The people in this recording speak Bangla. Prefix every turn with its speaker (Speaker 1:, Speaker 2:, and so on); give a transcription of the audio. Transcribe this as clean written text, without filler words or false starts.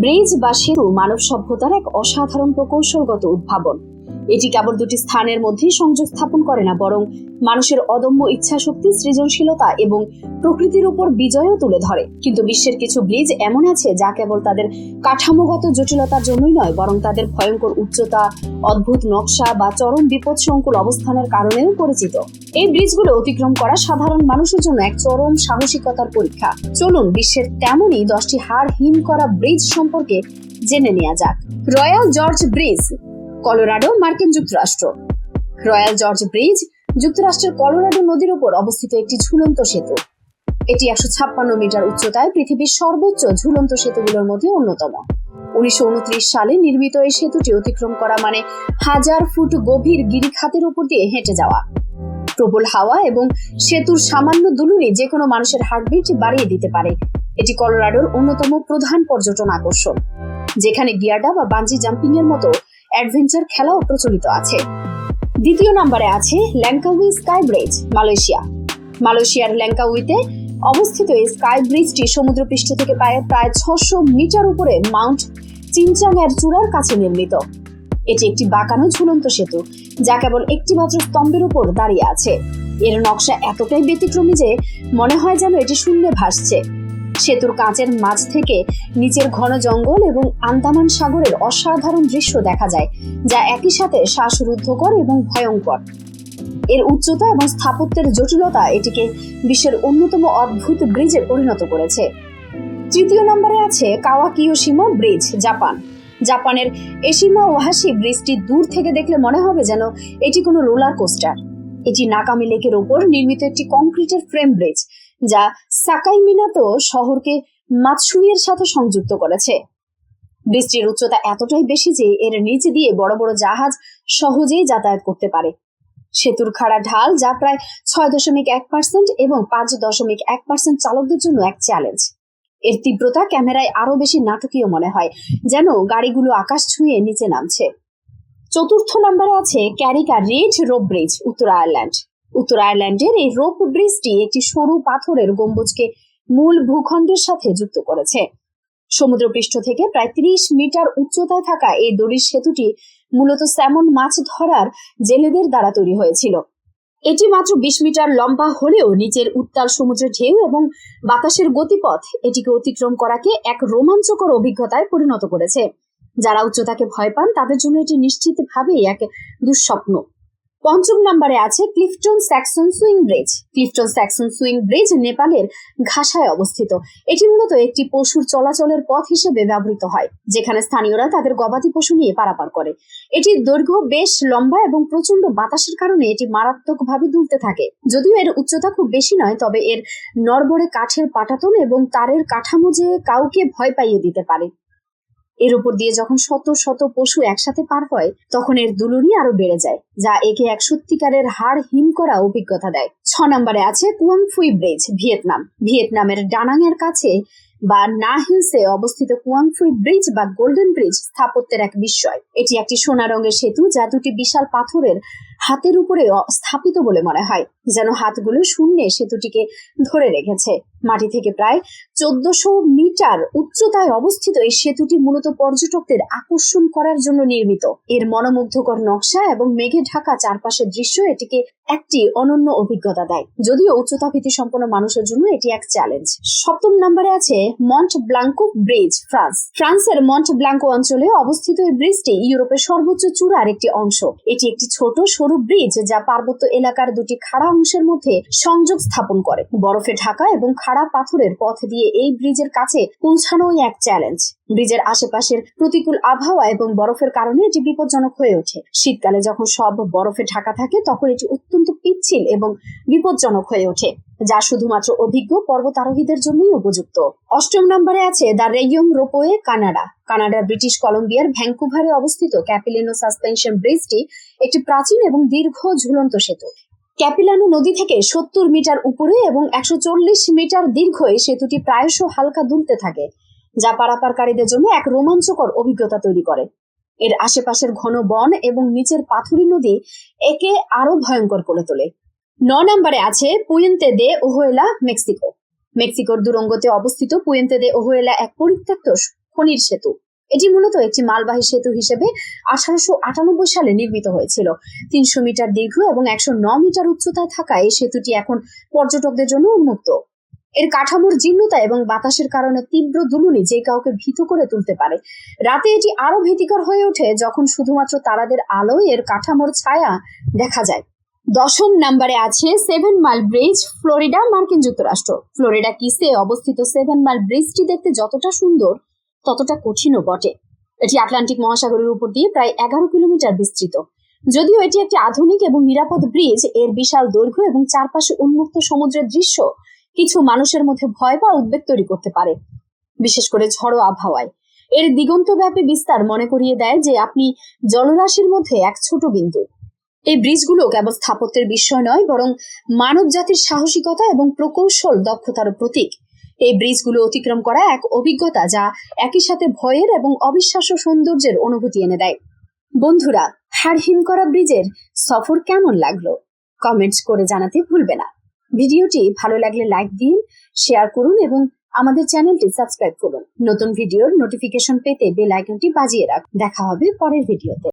Speaker 1: ব্রিজ বা সেতু মানব সভ্যতার এক অসাধারণ প্রকৌশলগত উদ্ভাবন। এটি কেবল দুটি স্থানের মধ্যে সংযোগ স্থাপন করে না, বরং মানুষের অদম্য ইচ্ছাশক্তি, সৃজনশীলতা এবং প্রকৃতির উপর বিজয়ও তুলে ধরে। কিন্তু বিশ্বের কিছু ব্রিজ এমন আছে যা কেবল তাদের কাঠামোগত জটিলতার জন্যই নয়, বরং তাদের ভয়ঙ্কর উচ্চতা, অদ্ভুত নকশা বা চরম বিপদসংকুল অবস্থানের কারণেও পরিচিত। এই ব্রিজগুলো অতিক্রম করা সাধারণ মানুষের জন্য এক চরম সাহসিকতার পরীক্ষা। চলুন বিশ্বের তেমনই 10টি হাড় হিম করা ব্রিজ সম্পর্কে জেনে নেওয়া যাক। রয়্যাল জর্জ ব্রিজ, কলোরাডো, মার্কিন যুক্তরাষ্ট্র। রয়্যাল জর্জ ব্রিজ যুক্তরাষ্ট্রের কলোরাডো নদীর উপর অবস্থিত একটি ঝুলন্ত সেতু। এটি 156 মিটার উচ্চতায় পৃথিবীর সর্বোচ্চ ঝুলন্ত সেতুগুলোর মধ্যে অন্যতম। 1929 সালে নির্মিত এই সেতুটি অতিক্রম করা মানে 1000 ফুট গভীর গিরিখাতের উপর দিয়ে হেঁটে যাওয়া। প্রবল হাওয়া এবং সেতুর সামান্য দুলুনি যে কোনো মানুষের হার্টবিট বাড়িয়ে দিতে পারে। এটি কলোরাডোর অন্যতম প্রধান পর্যটন আকর্ষণ, যেখানে গিয়ার্ডা বা বাঞ্জি জাম্পিং এর মতো অ্যাডভেঞ্চার খেলাও প্রচলিত আছে। দ্বিতীয় নম্বরে আছে ল্যাঙ্কাউই স্কাই ব্রিজ, মালয়েশিয়া। মালয়েশিয়ার ল্যাঙ্কাউইতে অবস্থিত এই স্কাই ব্রিজটি সমুদ্রপৃষ্ঠ থেকে প্রায় 600 মিটার উপরে মাউন্ট চিনচাং এর চূড়ার কাছে নির্মিত। এটি একটি বাঁকানো ঝুলন্ত সেতু যা কেবল একটি মাত্র স্তম্ভের উপর দাঁড়িয়ে আছে। এর নকশা এতটাই ব্যতিক্রমী যে মনে হয় যেন এটি শূন্যে ভাসছে। সেতুর কাঁচের মাঝ থেকে নিচের ঘন জঙ্গল এবং আন্দামান সাগরের অসাধারণ দৃশ্য দেখা যায়, যা একই সাথে শ্বাসরুদ্ধকর এবং ভয়ঙ্কর। এর উচ্চতা এবং স্থাপত্যের জটিলতা এটিকে বিশ্বের অন্যতম অদ্ভুত ব্রিজে পরিণত করেছে। তৃতীয় নম্বরে আছে কাওয়াকিয়োশিমা ব্রিজ, জাপান। জাপানের এশিমা ওহাশি ব্রিজটি দূর থেকে দেখলে মনে হবে যেন এটি কোনো রোলার কোস্টার। এটি নাকামি লেকের ওপর নির্মিত একটি কংক্রিটের ফ্রেম ব্রিজ, যা সাকাই মিনাতো শহরকে মাতসুইয়ের সাথে সংযুক্ত করেছে। ব্রিজটির উচ্চতা এতটাই বেশি যে এর নিচ দিয়ে বড় বড় জাহাজ সহজেই যাতায়াত করতে পারে। সেতুর খাড়া ঢাল, যা প্রায় 6.1% এবং 5.1% চালকদের জন্য এক চ্যালেঞ্জ। এর তীব্রতা ক্যামেরায় আরো বেশি নাটকীয় মনে হয়, যেন গাড়িগুলো আকাশ ছুঁয়ে নিচে নামছে। চতুর্থ নম্বরে আছে ক্যারিকা রিড রোপ ব্রিজ, উত্তর আয়ারল্যান্ড। উত্তর আয়ারল্যান্ডের এই রোপ ব্রিজটি একটি সরু পাথরের গম্বুজকে মূল ভূখণ্ডের সাথে যুক্ত করেছে। সমুদ্রপৃষ্ঠ থেকে প্রায় 30 মিটার উচ্চতায় থাকা এই দড়ির সেতুটি মূলত স্যামন মাছ ধরার জেলেদের দ্বারা তৈরি হয়েছিল। এটি মাত্র 20 মিটার লম্বা হলেও নিচের উত্তাল সমুদ্রের ঢেউ এবং বাতাসের গতিপথ এটিকে অতিক্রম করাকে এক রোমাঞ্চকর অভিজ্ঞতায় পরিণত করেছে। যারা উচ্চতাকে ভয় পান তাদের জন্য এটি নিশ্চিতভাবেই এক দুঃস্বপ্ন। পঞ্চম নম্বরে আছে Clifton Saxon swing bridge. Clifton Saxon swing bridge নেপালের ঘাসায় অবস্থিত। এটি মূলত একটি পশুর চলাচলের পথ হিসেবে ব্যবহৃত হয়, যেখানে স্থানীয়রা তাদের গবাদি পশু নিয়ে পারাপার করে। এটির দৈর্ঘ্য বেশ লম্বা এবং প্রচন্ড বাতাসের কারণে এটি মারাত্মকভাবে দুলতে থাকে। যদিও এর উচ্চতা খুব বেশি নয়, তবে এর নড়বড়ে কাঠের পাটাতন এবং তারের কাঠামো যে কাউকে ভয় পাইয়ে দিতে পারে। এর উপর দিয়ে যখন শত শত পশু একসাথে পার হয়, তখন এর দুলুনি আরো বেড়ে যায়, যা একে এক সত্যিকারের হাড় হিম করা অভিজ্ঞতা দেয়। 6 নম্বরে আছে কুয়াং ফুই ব্রিজ, ভিয়েতনাম। ভিয়েতনামের ডানাং এর কাছে বা না হিলসে অবস্থিত কুয়াং ফুই ব্রিজ বা গোল্ডেন ব্রিজ স্থাপত্যের এক বিস্ময়। এটি একটি সোনা রঙের সেতু যা দুটি বিশাল পাথরের হাতের উপরে স্থাপিত বলে মনে হয়, যেন হাতগুলো শূন্যে সেতুটিকে ধরে রেখেছে। মাটি থেকে প্রায় 1400 মিটার উচ্চতায় অবস্থিত এই সেতুটি মূলত পর্যটকদের আকর্ষণ করার জন্য নির্মিত। এর মনোমুগ্ধকর নকশা এবং মেঘে ঢাকা চারপাশের দৃশ্য এটিকে একটি অনন্য অভিজ্ঞতা দেয়, যদিও উচ্চতা ভীতি সম্পন্ন মানুষের জন্য এটি এক চ্যালেঞ্জ। 7 নম্বরে আছে মন্ট ব্লাঙ্কো ব্রিজ, ফ্রান্স। ফ্রান্সের মন্ট ব্লাঙ্কো অঞ্চলে অবস্থিত এই ব্রিজটি ইউরোপের সর্বোচ্চ চূড়ার একটি অংশ। এটি একটি ছোট সরু ব্রিজ যা পার্বত্য এলাকার দুটি খাড়া অংশের মধ্যে সংযোগ স্থাপন করে। বরফে ঢাকা এবং খাড়া পাথরের পথ দিয়ে এই ব্রিজের কাছে পৌঁছানোই এক চ্যালেঞ্জ। ব্রিজের আশেপাশের প্রতিকূল আবহাওয়া এবং বরফের কারণে এটি বিপজ্জনক হয়ে ওঠে। শীতকালে যখন সব বরফে ঢাকা থাকে, তখন এটি অত্যন্ত পিচ্ছিল এবং বিপজ্জনক হয়ে ওঠে, যা শুধুমাত্র অভিজ্ঞ পর্বতারোহীদের জন্যই উপযুক্ত। 8 নম্বরে আছে দ্য রেইয়ং রোপওয়ে, কানাডা। কানাডার ব্রিটিশ কলম্বিয়ার ভ্যাঙ্কুভারে অবস্থিত ক্যাপিলানো সাসপেনশন ব্রিজটি একটি প্রাচীন এবং দীর্ঘ ঝুলন্ত সেতু। ক্যাপিলানো নদী থেকে 70 মিটার উপরে এবং 140 মিটার দীর্ঘ এই সেতুটি প্রায়শ হালকা দুলতে থাকে, যা পারাপারকারীদের জন্য এক রোমাঞ্চকর অভিজ্ঞতা তৈরি করে। এর আশেপাশের ঘন বন এবং নিচের পাথুরি নদী একে আরো ভয়ঙ্কর করে তোলে। 9 নম্বরে আছে পুয়েন্তে দে ওহুয়েলা, মেক্সিকো। মেক্সিকোর দুরঙ্গতে অবস্থিত পুয়েন্তে দে ওহুয়েলা এক পরিত্যক্ত খনির সেতু। এটি মূলত একটি মালবাহী সেতু হিসেবে 1898 সালে নির্মিত হয়েছিল। 300 মিটার দীর্ঘ এবং 109 মিটার উচ্চতায় থাকা এই সেতুটি এখন পর্যটকদের জন্য উন্মুক্ত। এর কাঠামোর জীর্ণতা এবং বাতাসের কারণে তীব্র দুলুনি যে কাউকে ভীত করে তুলতে পারে। রাতে এটি আরো ভীতিকর হয়ে ওঠে যখন শুধুমাত্র তারাদের আলোয় এর কাঠামোর ছায়া দেখা যায়। 10ম নম্বরে আছে 7 মাইল ব্রিজ, ফ্লোরিডা, মার্কিন যুক্তরাষ্ট্র। ফ্লোরিডা কিসে অবস্থিত 7 মাইল ব্রিজটি দেখতে যতটা সুন্দর ততটা কঠিনও বটে। এটি আটলান্টিক মহাসাগরের উপর দিয়ে প্রায় 11 কিলোমিটার বিস্তৃত। যদিও এটি একটি আধুনিক এবং নিরাপদ ব্রিজ, এর বিশাল দৈর্ঘ্য এবং চারপাশে উন্মুক্ত সমুদ্রের দৃশ্য কিছু মানুষের মধ্যে ভয় বা উদ্বেগ তৈরি করতে পারে, বিশেষ করে ঝড়ো আবহাওয়ায়। এর দিগন্তব্যাপী বিস্তার মনে করিয়ে দেয় যে আপনি জলরাশির মধ্যে এক ছোট বিন্দু। এই ব্রিজগুলো কেবল স্থাপত্যের বিষয় নয়, বরং মানব জাতির সাহসিকতা এবং প্রকৌশল দক্ষতার প্রতীক। এই ব্রিজগুলো অতিক্রম করা এক অভিজ্ঞতা যা একই সাথে ভয়ের এবং অবিশ্বাস্য সৌন্দর্যের অনুভূতি এনে দেয়। বন্ধুরা, হাড় হিম করা ব্রিজের সফর কেমন লাগলো কমেন্টস করে জানাতে ভুলবে না। ভিডিওটি ভালো লাগলে লাইক দিন, শেয়ার করুন এবং আমাদের চ্যানেলটি সাবস্ক্রাইব করুন। নতুন ভিডিওর নোটিফিকেশন পেতে বেল আইকনটি বাজিয়ে রাখুন। দেখা হবে পরের ভিডিওতে।